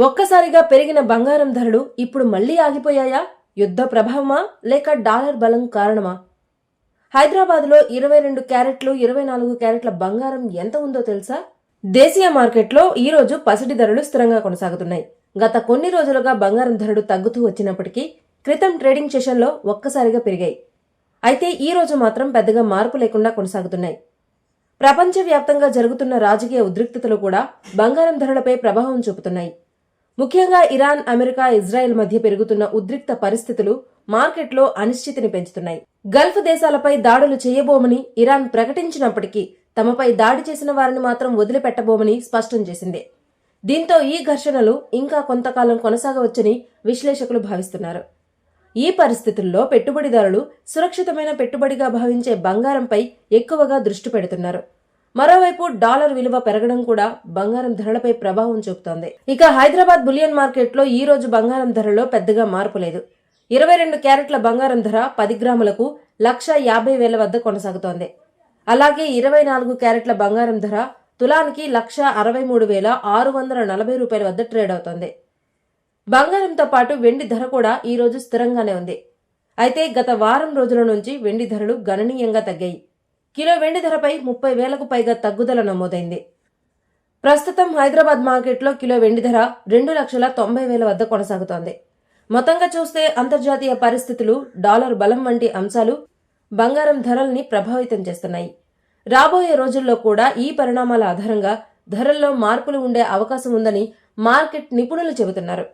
ఒక్కసారిగా పెరిగిన బంగారం ధరలు ఇప్పుడు మళ్లీ ఆగిపోయాయా? యుద్ధ ప్రభావమా లేక డాలర్ బలం కారణమా? హైదరాబాద్లో 22 క్యారెట్లు 24 క్యారెట్ల బంగారం ఎంత ఉందో తెలుసా? దేశీయ మార్కెట్లో ఈ రోజు పసిడి ధరలు స్థిరంగా కొనసాగుతున్నాయి. గత కొన్ని రోజులుగా బంగారం ధరలు తగ్గుతూ వచ్చినప్పటికీ క్రితం ట్రేడింగ్ సెషన్లో ఒక్కసారిగా పెరిగాయి. అయితే ఈ రోజు మాత్రం పెద్దగా మార్పు లేకుండా కొనసాగుతున్నాయి. ప్రపంచవ్యాప్తంగా జరుగుతున్న రాజకీయ ఉద్రిక్తతలు కూడా బంగారం ధరలపై ప్రభావం చూపుతున్నాయి. ముఖ్యంగా ఇరాన్, అమెరికా, ఇజ్రాయెల్ మధ్య పెరుగుతున్న ఉద్రిక్త పరిస్థితులు మార్కెట్లో అనిశ్చితిని పెంచుతున్నాయి. గల్ఫ్ దేశాలపై దాడులు చేయబోమని ఇరాన్ ప్రకటించినప్పటికీ తమపై దాడి చేసిన వారిని మాత్రం వదిలిపెట్టబోమని స్పష్టం చేసింది. దీంతో ఈ ఘర్షణలు ఇంకా కొంతకాలం కొనసాగవచ్చని విశ్లేషకులు భావిస్తున్నారు. ఈ పరిస్థితుల్లో పెట్టుబడిదారులు సురక్షితమైన పెట్టుబడిగా భావించే బంగారంపై ఎక్కువగా దృష్టి పెడుతున్నారు. మరోవైపు డాలర్ విలువ పెరగడం కూడా బంగారం ధరలపై ప్రభావం చూపుతోంది. ఇక హైదరాబాద్ బులియన్ మార్కెట్లో ఈ రోజు బంగారం ధరలో పెద్దగా మార్పు లేదు. 22 క్యారెట్ల బంగారం ధర 10 గ్రాములకు 1,50,000 వద్ద కొనసాగుతోంది. అలాగే 24 క్యారెట్ల బంగారం ధర తులానికి 1,63,640 రూపాయల వద్ద ట్రేడ్ అవుతోంది. బంగారంతో పాటు వెండి ధర కూడా ఈ రోజు స్థిరంగానే ఉంది. అయితే గత వారం రోజుల నుంచి వెండి ధరలు గణనీయంగా తగ్గాయి. కిలో వెండి ధరపై 30,000కు పైగా తగ్గుదల నమోదైంది. ప్రస్తుతం హైదరాబాద్ మార్కెట్లో కిలో వెండి ధర 2,90,000 వద్ద కొనసాగుతోంది. మొత్తంగా చూస్తే అంతర్జాతీయ పరిస్థితులు, డాలర్ బలం వంటి అంశాలు బంగారం ధరల్ని ప్రభావితం చేస్తున్నాయి. రాబోయే రోజుల్లో కూడా ఈ పరిణామాల ఆధారంగా ధరల్లో మార్పులు ఉండే అవకాశం ఉందని మార్కెట్ నిపుణులు చెబుతున్నారు.